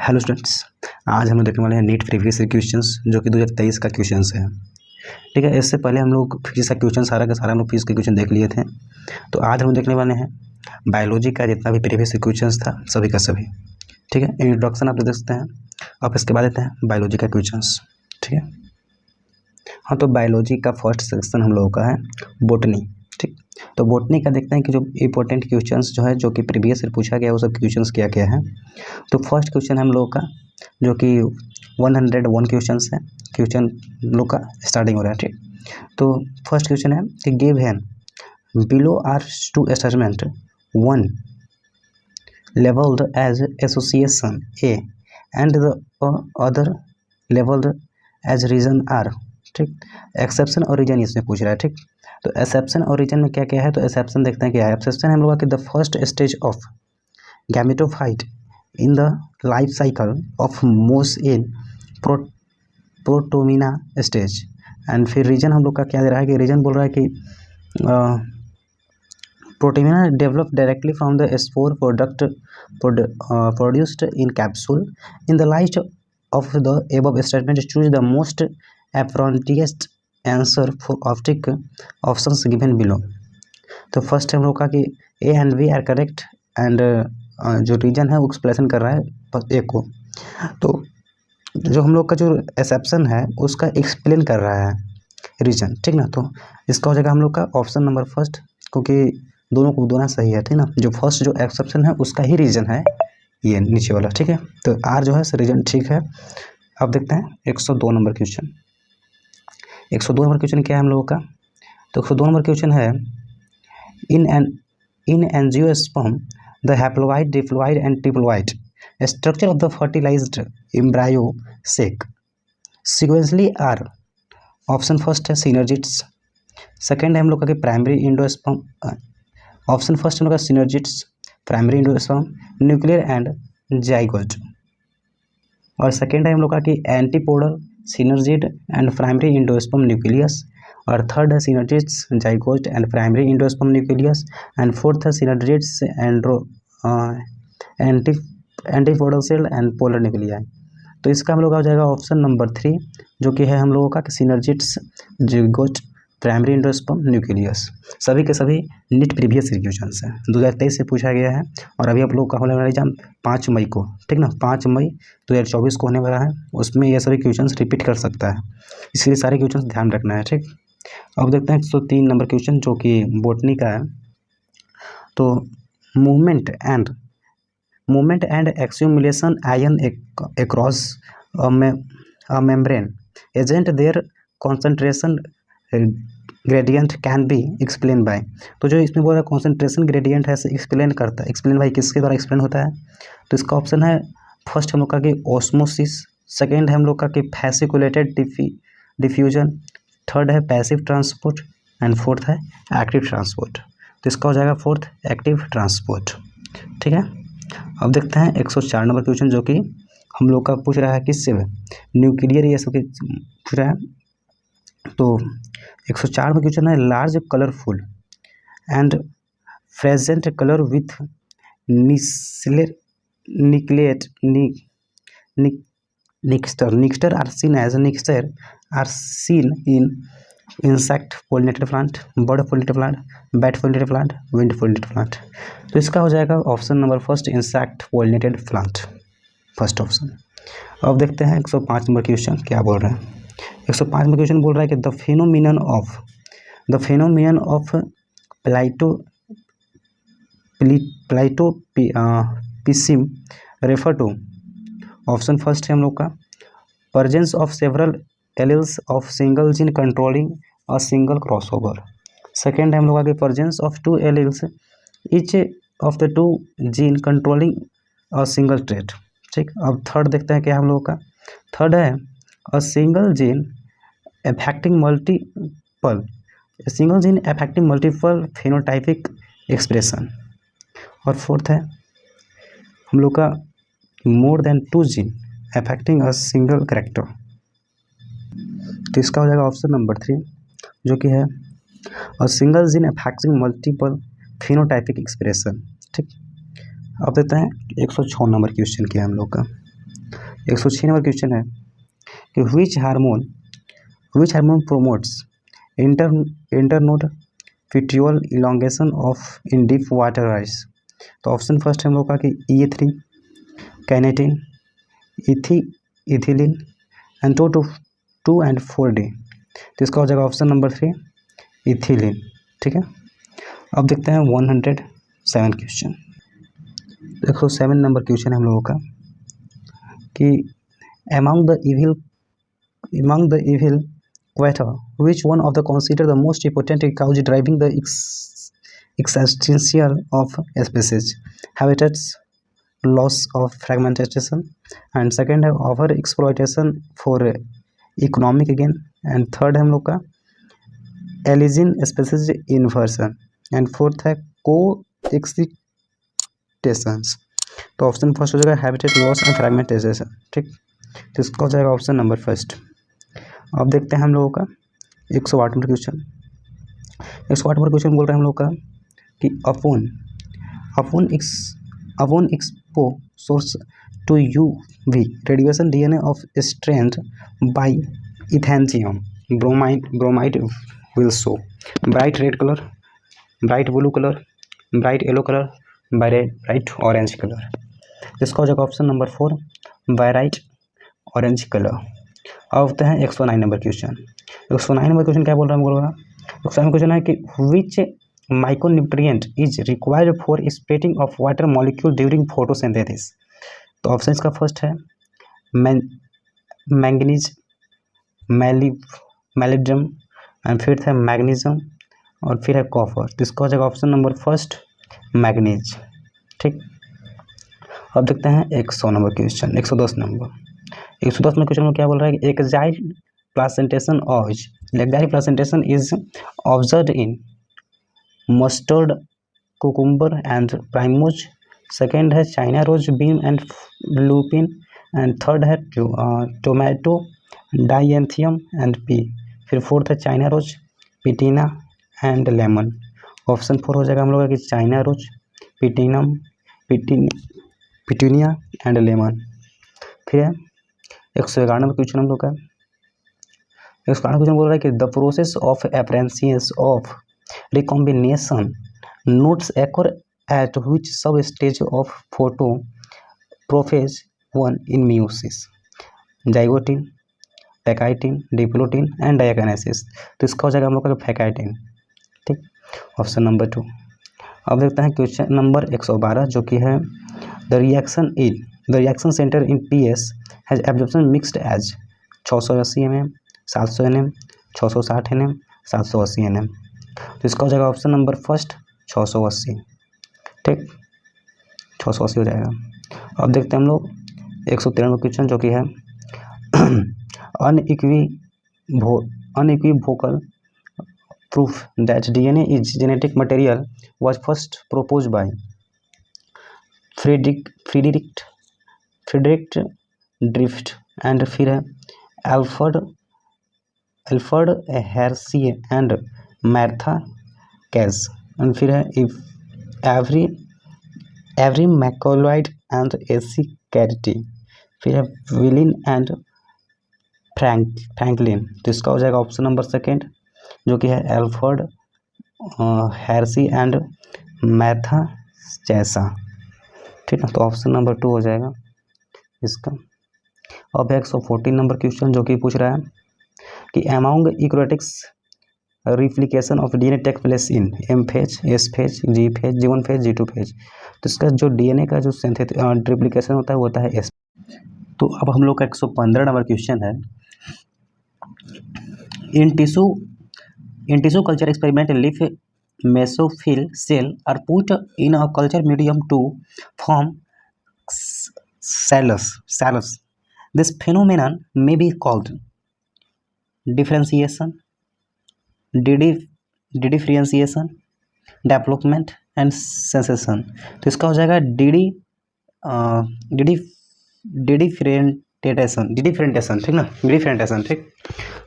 Hello students, आज हम लोग देखने वाले हैं नीट प्रीवियस ईयर क्वेश्चंस जो कि 2023 का क्वेश्चंस है। ठीक है, इससे पहले हम लोग फिजिक्स का क्वेश्चन सारा का सारा हम लोग फिजिक्स के क्वेश्चन देख लिए थे। तो आज हम देखने वाले हैं बायोलॉजी का जितना भी प्रीवियस ईयर क्वेश्चंस था सभी का सभी। ठीक है, इंट्रोडक्शन आप देख सकते हैं। अब इसके बाद देते हैं बायोलॉजी का क्वेश्चंस। ठीक है, हाँ, तो बायोलॉजी का फर्स्ट सेक्शन हम लोगों का है बोटनी। ठीक, तो बोटनी का देखते हैं कि जो इंपॉर्टेंट क्वेश्चंस जो है जो कि प्रीवियस ईयर पूछा गया वो सब क्वेश्चंस क्या क्या है। तो फर्स्ट क्वेश्चन हम लोगों का जो कि 101 क्वेश्चंस है, क्वेश्चन लोग का स्टार्टिंग हो रहा है। ठीक, तो फर्स्ट क्वेश्चन है कि given below are two assessment one labelled as association A and the other labelled as reason R. ठीक, एक्सेप्शन और रीजन इसमें पूछ रहा है। ठीक, तो एक्सेप्शन और रीजन में क्या क्या है, तो एक्सेप्शन देखते हैं क्या है। एक्सेप्शन हम लोग कि the first stage of gametophyte in the life cycle of मोस इन प्रोटोमिना स्टेज। एंड फिर रीजन हम लोग का क्या दे रहा है कि रीजन बोल रहा है कि protonema develop directly from the spore product produced in capsule in the light of the above statement choose the most appropriate answer for optic options given below. तो फर्स्ट हम लोग का कि A and B are correct and जो reason है वो explanation कर रहा है ए को। तो जो हम लोग का जो एक्सेप्शन है उसका एक्सप्लेन कर रहा है रीजन। ठीक ना, तो इसका हो जाएगा हम लोग का ऑप्शन नंबर फर्स्ट, क्योंकि दोनों को दोनों सही है। ठीक ना, जो फर्स्ट जो एक्सेप्शन है उसका ही रीजन है ये नीचे वाला। ठीक है, तो आर जो है रीजन ठीक है। अब देखते हैं 102 नंबर क्वेश्चन। 102 नंबर क्वेश्चन क्या है हम लोगों का, तो 102 नंबर क्वेश्चन है in angiosperm the haploid diploid and triploid structure of the fertilized embryo sac sequentially are. Option first है सिनर्जिट्स, सेकेंड है हम लोग का कि प्राइमरी इंडोस्पर्म। ऑप्शन फर्स्ट हम लोग का synergids, primary endosperm, nuclear and zygote. और सेकेंड है हम लोग का कि antipodal, synergid and primary endosperm nucleus. और थर्ड है synergids, zygote and primary endosperm nucleus. And fourth है synergids antipodal cell and polar nuclei. तो इसका हम लोग का हो जाएगा ऑप्शन नंबर 3 जो कि है हम लोगों का synergists, zygote, primary endosperm nucleus. सभी के सभी नीट प्रीवियस क्वेश्चंस हैं, 2023 से पूछा गया है। और अभी आप लोग का होने वाला एग्जाम 5 मई को, ठीक ना, 5 मई 2024 को होने वाला है। उसमें ये सभी क्वेश्चंस रिपीट कर सकता है, इसलिए सारे क्वेश्चंस ध्यान रखना है। ठीक, अब देखते हैं 103 नंबर क्वेश्चन जो कि बोटनी का है। तो movement and accumulation ion across a membrane agent their concentration gradient can be explain by. तो जो इसमें बोल रहा है कॉन्सेंट्रेशन ग्रेडियंट है एक्सप्लेन करता है, एक्सप्लेन बाय किसके द्वारा एक्सप्लेन होता है। तो इसका ऑप्शन है फर्स्ट हम लोग का कि ऑस्मोसिस, सेकेंड है हम लोग का कि फैसिकुलेटेड डिफ्यूजन, थर्ड है पैसिव ट्रांसपोर्ट एंड फोर्थ है एक्टिव ट्रांसपोर्ट। तो इसका हो जाएगा फोर्थ एक्टिव ट्रांसपोर्ट। ठीक है, अब देखते हैं 104 नंबर क्वेश्चन जो कि हम लोग का पूछ रहा है किससे, न्यूक्लियर ये सब पूछ रहा है। तो 104 में क्वेश्चन है large colourful and fragrant colour with nectar are seen in insect pollinated plant, bird pollinated plant, bat pollinated plant, wind pollinated plant. तो इसका हो जाएगा option number first insect pollinated plant, first option. अब देखते हैं 105 number question क्या बोल रहे हैं। 105 में क्वेश्चन बोल रहा है कि the phenomenon of pleiotropism refer to. Option first है हम लोग का presence of several alleles of single gene controlling a single crossover. Second है हम लोग का presence of 2 alleles each of the 2 gene controlling a single trait. ठीक, अब थर्ड देखते हैं क्या हम लोग का। थर्ड है a single gene affecting multiple phenotypic expression। और फोर्थ है हम लोग का more than 2 gene affecting a single character. तो इसका हो जाएगा ऑप्शन नंबर 3 जो कि है a single gene affecting multiple phenotypic expression. ठीक, अब देते हैं 106 नंबर क्वेश्चन किया हम लोग का। 106 नंबर क्वेश्चन है कि which hormone promotes internode petiole elongation of in deep water rice. तो ऑप्शन फर्स्ट है हम लोग का कि E3, कैनेटिन, ethylene and 2 and 4D। तो इसका हो जाएगा ऑप्शन नंबर 3 इथिलीन। ठीक है, अब देखते हैं 107 क्वेश्चन। 107 नंबर क्वेश्चन है हम लोगों का कि among the evil quota which one of the consider the most important cause driving the extinction of species, habitats loss of fragmentation, and second है over exploitation for economic gain, and third है हम लोग का एलिजिन species inversion, and fourth है को एक्सिटेशंस। तो option first हो जाएगा हैबिटेट लॉस एंड फ्रैगमेंटेशन। ठीक, तो इसका हो जाएगा ऑप्शन नंबर फर्स्ट। अब देखते हैं हम लोगों का 108 नंबर क्वेश्चन। 108 नंबर क्वेश्चन बोल रहे हैं हम लोग का कि upon exposure to UV radiation DNA of strength by ethidium bromide will show bright red color, bright blue color, bright yellow color, bright orange color। इसका हो जाएगा option number 4 bright orange color। अब होते हैं 109 number question. 109 number question क्या बोल रहा है बोल रहा है 109 क्वेश्चन है कि which micronutrient is required for splitting of water molecule during photosynthesis। तो ऑप्शन इसका फर्स्ट है मैंगनीज, मैलिडियम, एंड फिर है मैग्नीशियम, और फिर है कॉपर। तो इसका हो जाएगा ऑप्शन नंबर फर्स्ट मैग्नीज। ठीक, अब देखते हैं 100 नंबर क्वेश्चन। 110 नंबर 110 में क्वेश्चन में क्या बोल रहा है कि axile placentation is observed in mustard, cucumber and primrose. Second है China rose bean and lupin, and third है टोमेटो, डायेंथियम एंड पी। फिर फोर्थ है China rose, petunia and lemon. Option 4 हो जाएगा हम लोग का कि China rose, petunia and lemon. फिर है 111 नंबर क्वेश्चन हम लोग का। 111 क्वेश्चन बोल रहा है कि the process of appearance of recombination nodules occur at which sub stage of photo prophase 1 in meiosis, zygotene, pachytene, diplotene and diakinesis. तो इसका हो जाएगा हम लोग का पैकाइटिन। ठीक, ऑप्शन नंबर 2। अब देखते हैं क्वेश्चन नंबर 112 जो कि है the reaction centre in PS has absorption mixed as 680 mm, 700 nm, 660 nm, 780 nm। तो इसका हो जाएगा ऑप्शन नंबर फर्स्ट 680। ठीक, 680 हो जाएगा। अब देखते हैं हम लोग 113 नंबर क्वेश्चन जो कि है unequivocal proof that DNA is genetic material was first proposed by Friedrich Drift, and फिर है Alfred Hershey and Martha Cass, and फिर है every macoloid and AC Carty, फिर है विलिन एंड फ्रैंकलिन। तो इसका हो जाएगा ऑप्शन नंबर सेकेंड जो कि है एल्फर्ड हेर्शी एंड मैथा चैसा। ठीक है, तो ऑप्शन नंबर 2 हो जाएगा इसका। अब 114 नंबर क्वेश्चन जो कि पूछ रहा है कि among eukaryotics replication of DNA take place in M phase, S phase, G phase, G1 phase, G2 phase. तो इसका जो DNA का जो रिप्लिकेशन होता है वो होता है S। तो अब हम लोग का 115 नंबर क्वेश्चन है In tissue culture experiment, leaf mesophyll cell are put in a culture medium to form cells. This phenomenon may be called differentiation, dedifferentiation, development and sensation। तो इसका हो जाएगा डिफरेंटेशन। ठीक ना, डिफरेंटेशन। ठीक,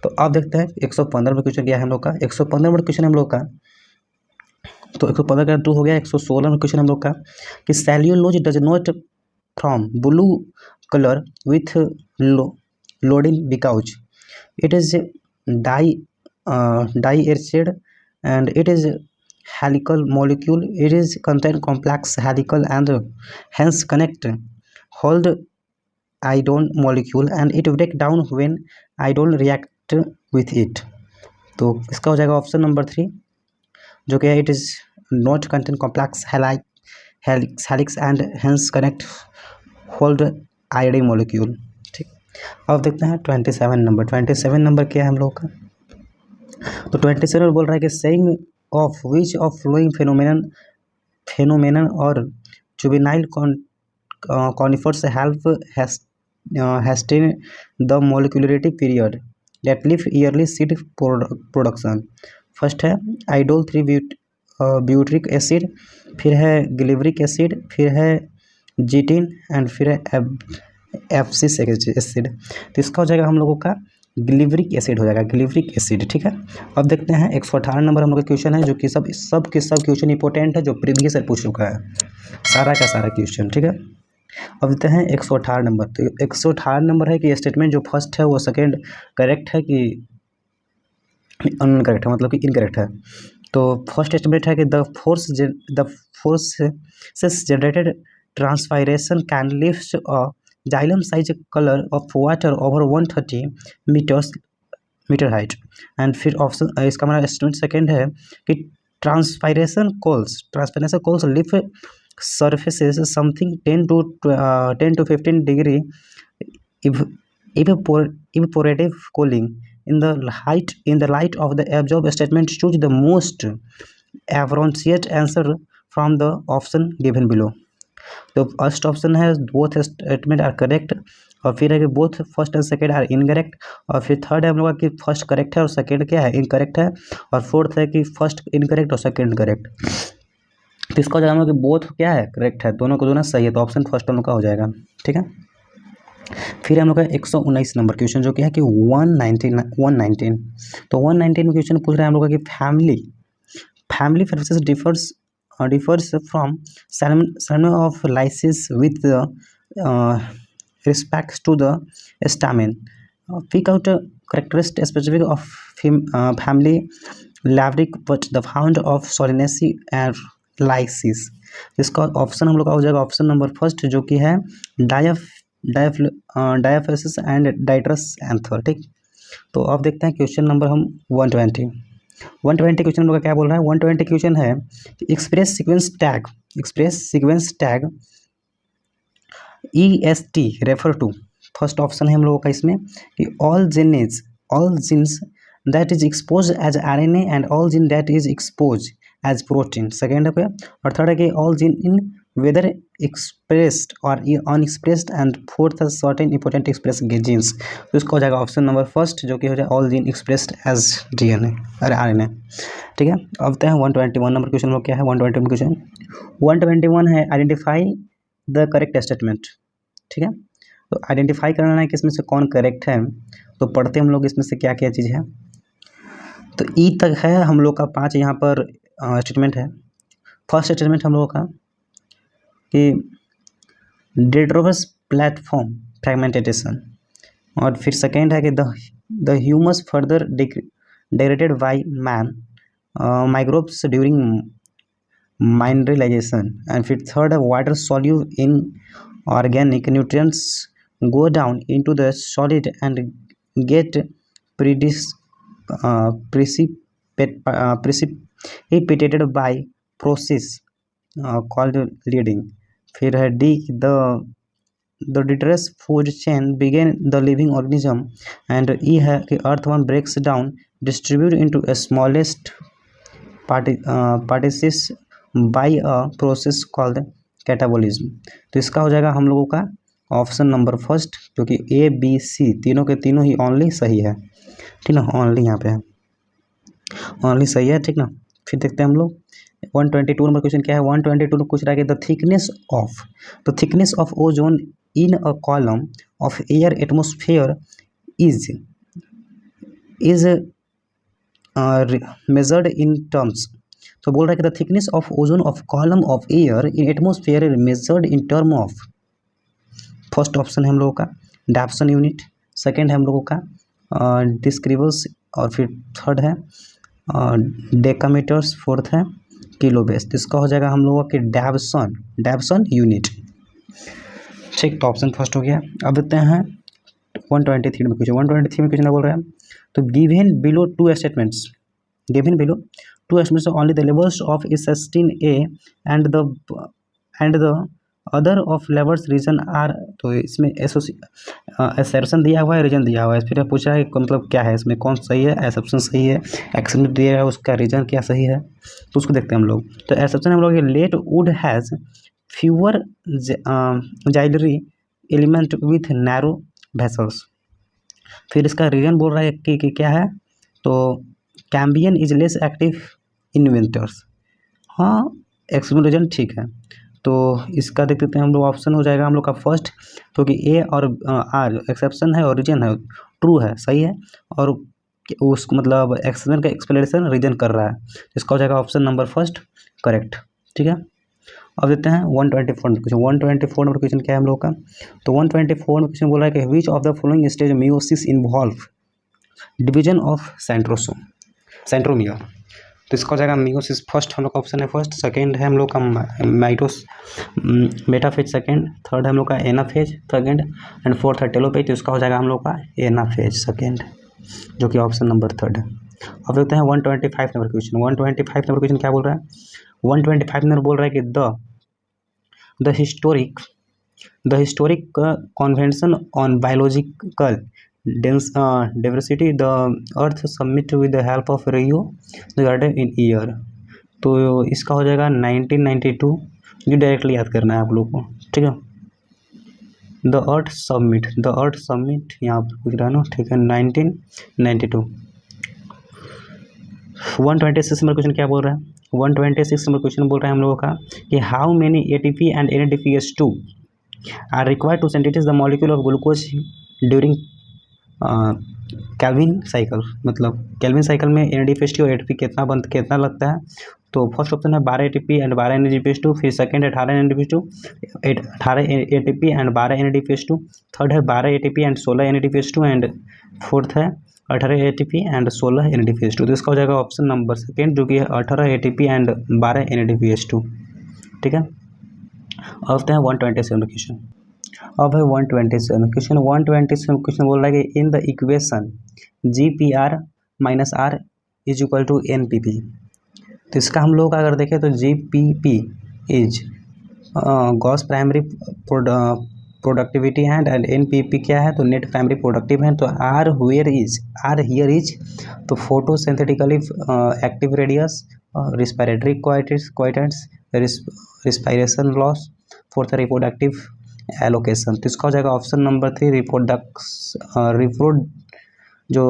तो आप देखते हैं 115 में क्वेश्चन क्या है हम लोग का। 115 नंबर क्वेश्चन हम लोग का, तो 115 का 2 हो गया। 116 में क्वेश्चन हम लोग का कि cellulose does not from blue color with loading because it is di-acid and it is helical molecule. It is contain complex helical and hence connect hold iodine molecule and it break down when iodine react with it. तो इसका हो जाएगा option number 3 जो कि है it is not contain complex helix and hence connect hold iodine molecule. ठीक, अब देखते हैं 27 नंबर क्या है हम लोग का। तो 27 बोल रहा है कि saying of which of following phenomenon और juvenile conifers help hasten the molecularity period that live yearly seed production। First है आइडोल 3 ब्यूट्रिक एसिड, फिर है गिलिवरिक एसिड, फिर है जीटिन एंड फिर है एफसिस एसिड। तो इसका हो जाएगा हम लोगों का गिलिवरिक एसिड हो जाएगा, गिलिवरिक एसिड। ठीक है, अब देखते हैं 118 नंबर हम लोग का क्वेश्चन है जो कि सब क्वेश्चन इंपॉर्टेंट है जो प्रीवियस से पूछ चुका है सारा का सारा क्वेश्चन। ठीक है, अब देते हैं 118 नंबर। तो 118 नंबर है कि स्टेटमेंट जो फर्स्ट है वो सेकंड करेक्ट है कि अनकरेक्ट है, मतलब कि इनकरेक्ट है। तो फर्स्ट स्टेटमेंट है कि the force generated transpiration can lift a xylem size colour of water over 130 metre height. And फिर ऑप्शन इसका हमारा स्टेटमेंट सेकंड है कि transpiration cools lift surfaces something 10 to 15 degree evaporative cooling in the light of the above statement. Choose the most appropriate answer from the option given below। तो first option है both statement are correct, और फिर है कि both first and second are incorrect, और फिर third है हम लोग कि फर्स्ट करेक्ट है और सेकेंड क्या है इनकरेक्ट है, और फोर्थ है कि फर्स्ट इनकरेक्ट और सेकेंड करेक्ट। तो इसका हो जाएगा हम लोग कि बोथ क्या है करेक्ट है, दोनों को दोनों सही है, तो ऑप्शन फर्स्ट हम लोग का हो जाएगा। ठीक है, फिर हम लोग का 119 नंबर क्वेश्चन जो कि है कि 119। तो 119 में क्वेश्चन पूछ रहे हैं हम लोग कि family services differs from ceremony of lysis with respect to the stamen। Pick out a characteristic specific of family lavric but the founder of solanaceae and lysis। इसका ऑप्शन हम लोग का हो जाएगा ऑप्शन नंबर फर्स्ट जो कि है डायफेसिस and डाइट्रस anther. ठीक, तो अब देखते हैं क्वेश्चन नंबर हम 120 क्वेश्चन हम लोग का क्या बोल रहा है। 120 क्वेश्चन है express sequence tag EST refer to. First option है हम लोगों का इसमें कि all genes that is expose as RNA and all gene that is expose as protein. Second है, और थर्ड है कि all gene in whether expressed और अनएक्सप्रेस्ड, एंड फोर्थ है सर्टेन इंपॉर्टेंट एक्सप्रेस जीन्स। तो इसका हो जाएगा ऑप्शन नंबर फर्स्ट जो कि हो जाएगा all gene expressed as DNA अरे RNA। ठीक है, अब तो है 121 नंबर क्वेश्चन लोग क्या है 121 क्वेश्चन 121 है आइडेंटिफाई द करेक्ट स्टेटमेंट। ठीक है, तो आइडेंटिफाई करना है कि इसमें से कौन करेक्ट है। तो पढ़ते हम लोग इसमें से क्या क्या चीज़ है। तो ई तक है हम लोग का 5 यहाँ पर स्टेटमेंट है। फर्स्ट स्टेटमेंट हम लोगों का कि डेड्रोवस प्लेटफॉर्म फ्रेगमेंटेशन, और फिर सेकेंड है कि the humus further degraded by man microbes during mineralization, and फिर थर्ड है water solute in organic nutrients go down into the solid and get precipitated by process called leading। फिर है D the detritus food chain begin the living organism, and E है कि earthworm breaks down distribute into a smallest particles by a process called catabolism. तो इसका हो जाएगा हम लोगों का ऑप्शन नंबर फर्स्ट, क्योंकि ABC तीनों के तीनों ही ओनली सही है। ठीक ना, ओनली यहाँ पे है, ओनली सही है। ठीक ना, फिर देखते हैं हम लोग 122 नंबर क्वेश्चन क्या है। 122 में पूछ रहा है कि the thickness of ozone in a column of air atmosphere is measured in terms. तो बोल रहा है कि the thickness of ozone of column of air in atmosphere measured in term of. First option है हम लोगों का डैप्सन यूनिट, सेकंड है हम लोगों का डिस्क्रिबल्स, और फिर थर्ड है डेकामीटर्स, फोर्थ है किलोबेस। तो इसका हो जाएगा हम लोगों के डैप्सन यूनिट। ठीक, तो ऑप्शन फर्स्ट हो गया। अब देखते हैं 123 में क्वेश्चन। 123 में क्वेश्चन बोल रहा है तो given below two statements only the levels of cysteine A and the other of levels reason are. तो इसमें एसर्शन दिया हुआ है, रीजन दिया हुआ है, फिर पूछा है कि मतलब क्या है इसमें, कौन सही है, एसर्शन सही है, एक्सप्लेनेशन दिया है उसका रीजन क्या सही है, तो उसको देखते हैं हम लोग। तो एसर्शन हम लोग late wood has fewer xylary element with narrow vessels. फिर इसका रीजन बोल रहा है कि क्या है, तो Cambrian is less active in winters. हाँ, एक्सप्लेनेशन रीजन ठीक है। तो इसका देख लेते हैं हम लोग, ऑप्शन हो जाएगा हम लोग का फर्स्ट, क्योंकि ए और आर एक्सेप्शन है और रीजन है, ट्रू है, सही है, और उसको मतलब एक्सेप्शन का एक्सप्लेनेशन रीजन कर रहा है, इसका हो जाएगा ऑप्शन नंबर फर्स्ट करेक्ट। ठीक है, अब देखते हैं 124 में क्वेश्चन। 124 नंबर क्वेश्चन क्या है हम लोग का, तो 124 में क्वेश्चन बोल रहा है कि विच of the following stage meiosis involve division of centromere. तो इसका हो जाएगा मियोसिस, फर्स्ट हम लोग का ऑप्शन है फर्स्ट, सेकंड है हम लोग का मेटाफेज सेकंड, थर्ड है हम लोग का एनाफेज सेकंड, एंड फोर्थ है टेलोफेज। तो इसका हो जाएगा हम लोग का एनाफेज सेकंड, जो कि ऑप्शन नंबर थर्ड है। अब देखते हैं 125 नंबर क्वेश्चन। 125 नंबर क्वेश्चन क्या बोल रहा है, 125 नंबर बोल रहा है कि the historic convention on biological diversity the earth submit with the help of Rio the garden in year। तो इसका हो जाएगा 1992, ये डायरेक्टली याद करना है आप लोग को। ठीक है, द अर्थ सबमिट यहाँ पर कुछ रहा ना, ठीक है, 1992। 126 नंबर क्वेश्चन क्या बोल रहा है, 126 नंबर क्वेश्चन बोल रहा है हम लोगों का कि how many ATP and NADPH2 are required to synthesize the molecule of glucose during Calvin cycle. मतलब कैल्विन साइकिल में NADPH2 और ATP कितना लगता है, तो फर्स्ट ऑप्शन है 12 ATP एंड 12 NADPH2, फिर सेकंड है 18 NADPH2 18 ATP and 12 NADPH2, third है 12 ATP and 16 NADPH2, and fourth है 18 ATP एंड 16 NADPH2। तो इसका हो जाएगा ऑप्शन नंबर सेकेंड, जो कि है 18 ATP एंड 12 NADPH2। ठीक है, अब है 127 क्वेश्चन। अब है 127 क्वेश्चन। 127 क्वेश्चन बोल रहा है कि in the equation GPR minus R is equal to NPP। तो इसका हम लोग अगर देखें तो GPP is gross primary productivity है एंड NPP क्या है, तो नेट प्राइमरी प्रोडक्टिव है। तो R हियर इज तो photosynthetically active radius, respiratory quotients, respiration loss, fourth reproductive allocation. तो इसका हो जाएगा ऑप्शन नंबर 3 जो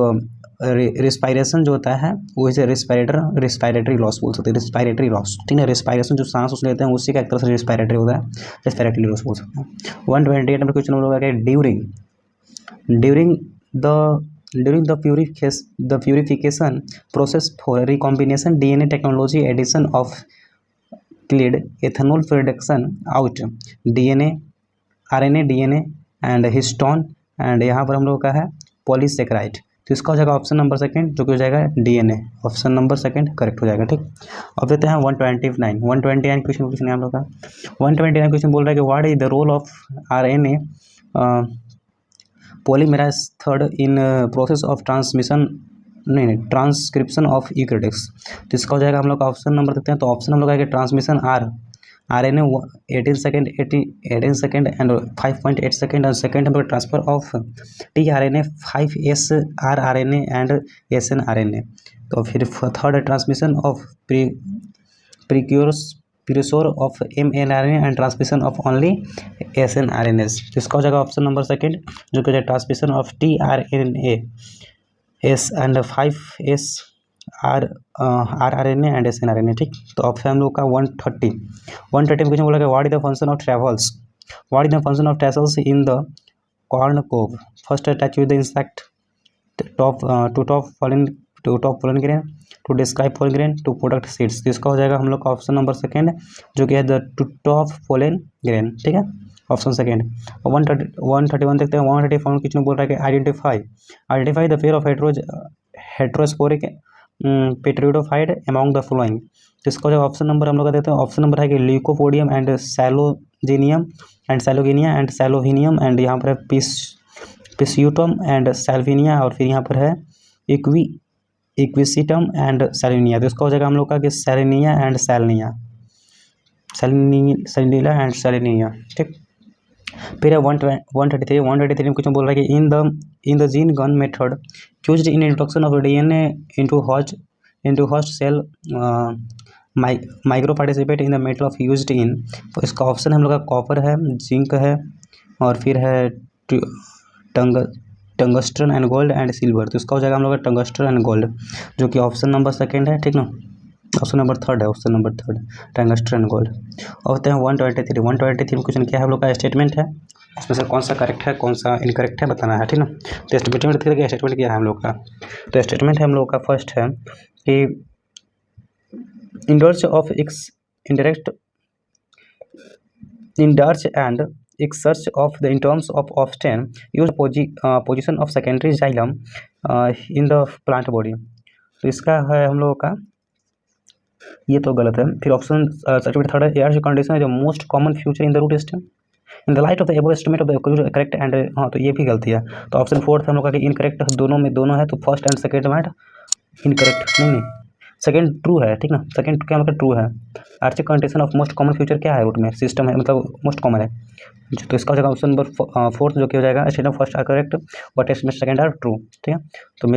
रिस्पायरेशन जो होता है वो इसे रिस्पायरेटरी लॉस बोल सकते हैं, रिस्पायरेटरी लॉस। ठीक है, रिस्पायरेशन जो सांस उस लेते हैं उसी का एक तरह से रिस्पायरेटरी होता है, रिस्पायरेटरी लॉस बोल सकते हैं। 128 नंबर क्वेश्चन होगा कि during the purification process for recombination DNA technology addition of chilled ethanol production out DNA RNA DNA and histone, and यहाँ पर हम लोग का है पॉलीसेकेराइड। तो इसका हो जाएगा ऑप्शन नंबर सेकंड, जो कि हो जाएगा DNA, option number second correct हो जाएगा। ठीक, अब देते हैं 129 क्वेश्चन है हम लोग का। 129 क्वेश्चन बोल रहा है कि what is the role of RNA polymerase third in process of transcription of eukaryotes. तो इसका हो जाएगा हम लोग का ऑप्शन नंबर देते हैं, तो ऑप्शन हम लोग का transmission RNA 18 second and 5.8 second, और सेकेंड हम लोग transfer of tRNA 5S rRNA and snRNA। तो फिर third transmission of precursor of mRNA and transmission of only snRNAs। तो इसका हो जाएगा ऑप्शन नंबर सेकेंड, जो कि transmission of tRNA S and 5S rRNA and snRNA। ठीक, तो अब है हम लोग का 130 में क्वेश्चन बोला what is the function of travels in the corn cob. First touch with the insect, top fallen grain, to describe fallen grain, to product seeds. तो इसका हो जाएगा हम लोग का ऑप्शन नंबर सेकेंड, जो कि है द टॉप फॉलन ग्रेन। ठीक है, ऑप्शन सेकेंड। 131 देखते हैं। 130 फाउंड किचन बोल रहा है कि identify the pair of heterosporous pteridophyte among the following. तो इसका जो ऑप्शन नंबर हम लोग का देते हैं, ऑप्शन नंबर है कि ल्यूकोपोडियम एंड सैलोजेनियम एंड सैलोगिनिया एंड सैलोविनियम, एंड यहाँ पर है पिस्यूटम एंड सैल्विनिया, और फिर यहाँ पर है इक्विसिटम एंड सैलिनिया। तो इसका हो जाएगा हम लोग का कि सैलिनिया एंड सैलिनिया, सैलिनिला एंड सैलिनिया। ठीक, फिर है 133 में कुछ बोल रहा है कि in the gene gun method used in introduction of DNA into host cell micro participate in the metal of used in. तो इसका ऑप्शन हम लोग का कॉपर है, जिंक है, और फिर है tungsten and gold and silver. तो इसका हो जाएगा हम लोग का टंगस्टन एंड गोल्ड, जो कि ऑप्शन नंबर सेकेंड है। ठीक ना, ऑप्शन नंबर थर्ड है, option number third tungsten and gold. और होते हैं 123 में क्वेश्चन क्या है हम लोग का स्टेटमेंट है, इसमें से कौन सा करेक्ट है कौन सा इनकरेक्ट है बताना है। ठीक ना, तो स्टेटमेंट क्या है हम लोग का। तो स्टेटमेंट है हम लोग का फर्स्ट है कि endarch of ex indirect endarch and exarch of the in terms of often use position of secondary xylem in the plant body. तो इसका है हम लोगों का, ये तो गलत है। फिर ऑप्शन सर्टिफिकेट थर्ड है, एयर कंडीशन है जो most common future in the root stem in the light of the above estimate of the correct and, हाँ तो ये भी गलती है। तो ऑप्शन फोर्थ हम लोग का कि इनकरेक्ट, दोनों में दोनों है, तो फर्स्ट एंड सेकेंड में इनकरेक्ट नहीं, सेकेंड ट्रू है। ठीक ना, सेकेंड क्या मतलब ट्रू है। Arctic condition of most common future क्या है रूट में, सिस्टम है, मतलब मोस्ट कॉमन है। तो इसका हो जाएगा ऑप्शन नंबर फोर्थ, जो कि हो जाएगा statement first are correct but estimate second are true. ठीक है, तो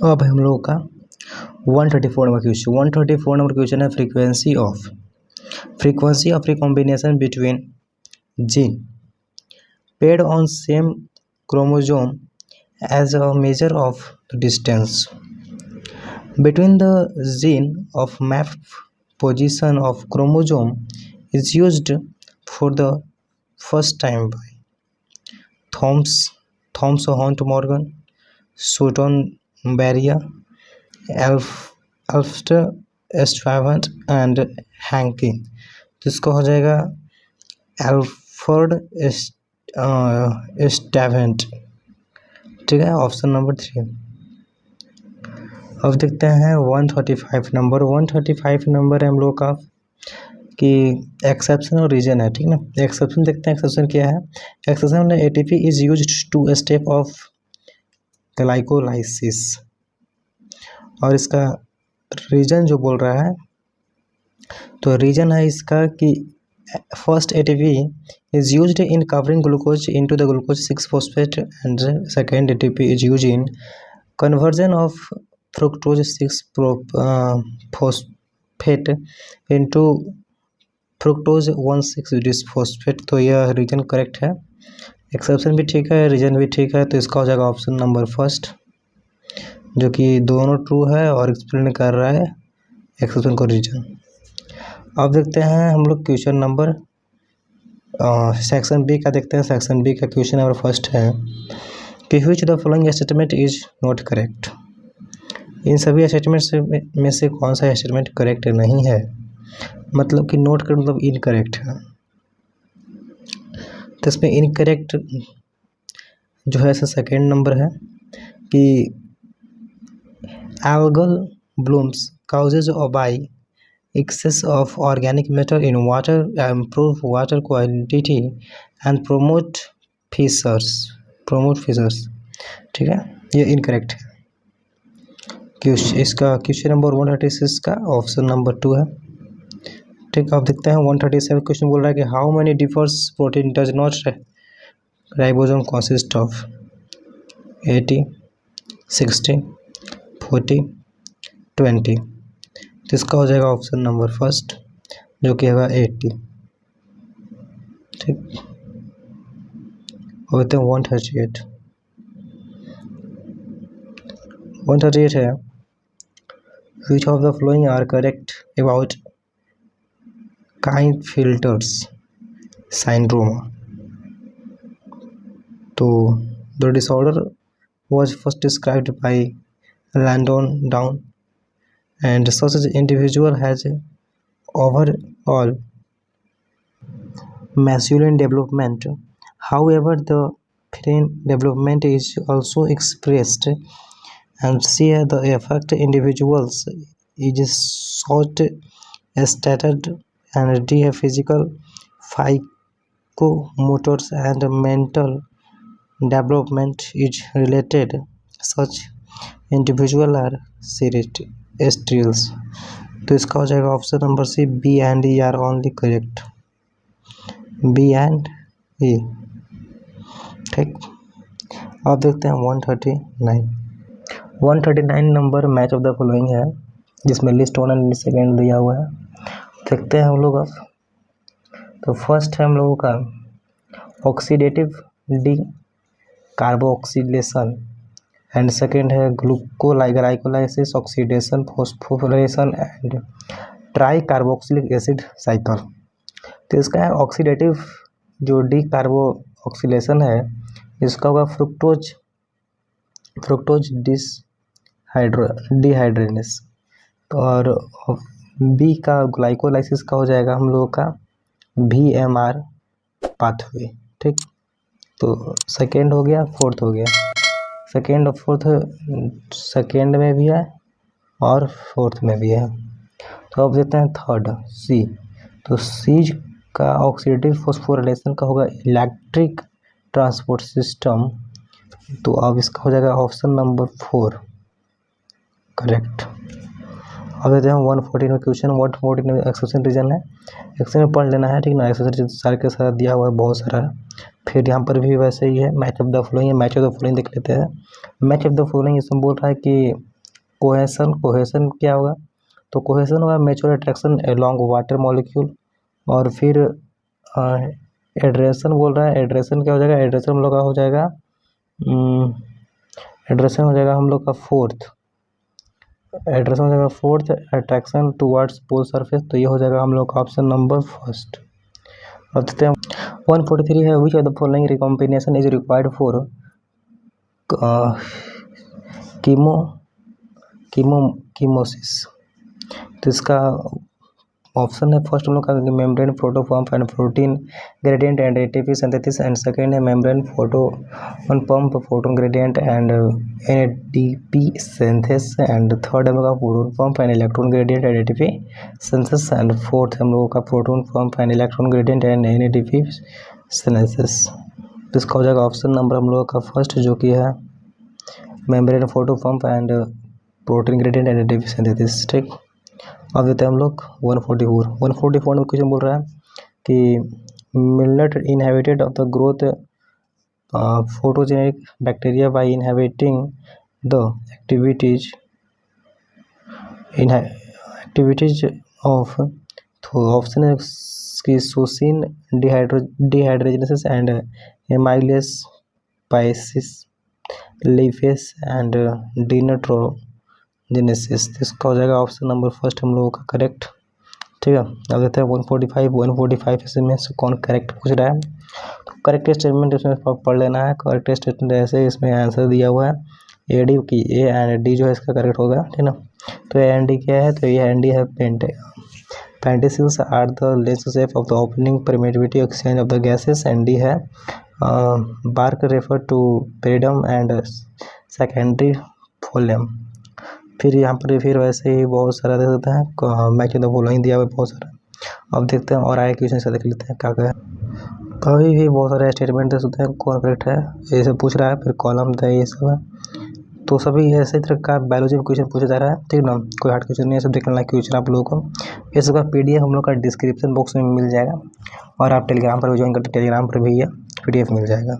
अब हम लोग का 134 नंबर क्वेश्चन। 134 नंबर क्वेश्चन है frequency of recombination between gene paid on same chromosome as a measure of the distance between the gene of map position of chromosome is used for the first time by Thomson Morgan, Sutton Barrier, Alfred Stravant and Hanke। तो इसका हो जाएगा Alfred स्टावेंट। ठीक है, option number 3। अब देखते हैं 135 number. 135 number है हम लोग का कि एक्सेप्शन और रीजन है। ठीक ना, एक्सेप्शन देखते हैं, एक्सेप्शन क्या है। एक्सेप्शन में ATP is used to step of glycolysis, और इसका रीजन जो बोल रहा है, तो रीजन है इसका कि first ATP is used in covering glucose into the glucose 6-phosphate and second ATP is used in conversion of fructose 6-phosphate into fructose 1,6-bisphosphate। तो यह रीजन करेक्ट है, एक्सेप्शन भी ठीक है, रीजन भी ठीक है। तो इसका हो जाएगा ऑप्शन नंबर फर्स्ट, जो कि दोनों ट्रू है और एक्सप्लेन कर रहा है एक्सेप्शन को रीजन। अब देखते हैं हम लोग क्वेश्चन नंबर सेक्शन बी का देखते हैं। सेक्शन बी का क्वेश्चन नंबर फर्स्ट है कि which the following statement is not correct. इन सभी स्टेटमेंट में से कौन सा स्टेटमेंट करेक्ट नहीं है, मतलब कि नोट कर मतलब इनकरेक्ट है। तो इसमें इनकरेक्ट जो है सेकेंड नंबर है कि algal blooms causes by excess of organic matter in water improve water quality and promote fissures। ठीक है, ये इनकरेक्ट है। इसका क्वेश्चन नंबर 136 का ऑप्शन नंबर 2 है। ठीक, आप देखते हैं 137 क्वेश्चन बोल रहा है कि how many differs protein does not ribosome consist of 80, 60, 40, 20। तो इसका हो जाएगा ऑप्शन नंबर फर्स्ट, जो कि होगा 80। ठीक, होते हैं 138 है which of the following are correct about Klinefelter's syndrome। तो the disorder was first described by Landon Down and such an individual has overall masculine development. However, the feminine development is also expressed, and here the affect individuals is short stated and they have physical, psychomotor and mental development is related. Such individual are serials. तो इसका हो जाएगा option number C, B and E are only correct, B and E. ठीक, अब देखते हैं 139 number match of the following है, जिसमें लिस्ट 1 एंड लिस्ट 2 दिया हुआ है। देखते हैं हम लोग अब। तो फर्स्ट है हम लोगों का oxidative decarboxylation, and second है glycolysis oxidation phosphorylation and tricarboxylic acid cycle. तो इसका है ऑक्सीडेटिव जो डी कार्बोक्सिलेशन है, इसका होगा फ्रुक्टोज डिहाइड्रेनेस। तो और बी का ग्लाइकोलाइसिस का हो जाएगा हम लोगों का VMR पाथवे। ठीक, तो सेकेंड हो गया, फोर्थ हो गया, सेकेंड और फोर्थ, सेकेंड में भी है और फोर्थ में भी है। तो अब देते हैं थर्ड सी। तो सी का ऑक्सीडेटिव फॉस्फोरिलेशन का होगा इलेक्ट्रिक ट्रांसपोर्ट सिस्टम। तो अब इसका हो जाएगा ऑप्शन नंबर 4 करेक्ट। अब देते हैं 114 में क्वेश्चन। 114 में एक्सेप्शन रीजन है, एक्सेप्शन में पढ़ लेना है, ठीक ना। एक्सेप्शन सारे के साथ दिया हुआ है, बहुत सारा है। फिर यहाँ पर भी वैसे ही है, मैच ऑफ द फॉलोइंग है। मैच ऑफ द फॉलोइंग देख लेते हैं। मैच ऑफ द फॉलोइंग इसमें बोल रहा है कि कोहेसन क्या होगा, तो कोहेसन होगा mutual attraction along water molecule. और फिर एड्रेशन बोल रहा है, एड्रेशन क्या हो जाएगा, एड्रेशन हम लोग का हो जाएगा एड्रेशन हो जाएगा हम लोग का फोर्थ अट्रैक्शन टुवर्ड्स पोल सरफेस। तो ये हो जाएगा हम लोग का ऑप्शन नंबर फर्स्ट। अब देखते हैं 143 है, which of the following recombination is required for कीमोसिस। तो इसका ऑप्शन है फर्स्ट हम लोग का membrane proton pump and protein gradient and ATP synthesis, and second है membrane pump proton gradient and ATP synthesis, and third है हम लोग का proton pump and electron gradient and ATP synthesis, and fourth है हम लोगों का proton pump and electron gradient and ATP synthesis. तो इसका हो जाएगा ऑप्शन नंबर हम लोगों का फर्स्ट, जो कि है membrane proton pump and protein gradient and ATP synthesis. ठीक, अब देते हैं हम लोग 144 में क्वेश्चन बोल रहा है कि malonate inhibited of the growth photogenic bacteria by inhibiting the activities of, तो ऑप्शन है कि सोसिन डिहाइड्रोजनेसिस एंड एमाइलेस पाइसिस लीफेस एंड डिनेट्रोजेनेसिस। इसका हो जाएगा ऑप्शन नंबर फर्स्ट हम लोगों का करेक्ट। ठीक है, अब देखते हैं 145 इसमें से कौन करेक्ट पूछ रहा है। तो करेक्ट स्टेटमेंट इसमें पढ़ लेना है। करेक्ट स्टेटमेंट ऐसे इसमें आंसर दिया हुआ है ए डी की, ए एंड डी जो है इसका करेक्ट होगा, ठीक ना। तो ए एंड डी क्या है, तो ए एंड डी है lenticels are the lens shape of the opening permittivity exchange of the gases, and D है bark refer to periderm and secondary phloem. फिर यहाँ पर फिर वैसे ही बहुत सारा देख सकते हैं, मैच ऑफ द फॉलोइंग दिया हुआ है बहुत सारा। अब देखते हैं और आए क्वेश्चन से देख लेते हैं क्या क्या है। कभी भी बहुत सारे स्टेटमेंट दे सकते हैं, कौन करेक्ट है ये सब पूछ रहा है, फिर कॉलम है, ये सब है। तो सभी ऐसे तरह का बायोलॉजी में क्वेश्चन पूछा जा रहा है, ठीक ना। कोई हार्ड क्वेश्चन नहीं है, सब देख लेना क्वेश्चन आप लोगों को। ये सब का PDF हम लोग का डिस्क्रिप्शन बॉक्स में मिल जाएगा, और आप टेलीग्राम पर भी ज्वाइन करते टेलीग्राम पर भी PDF मिल जाएगा।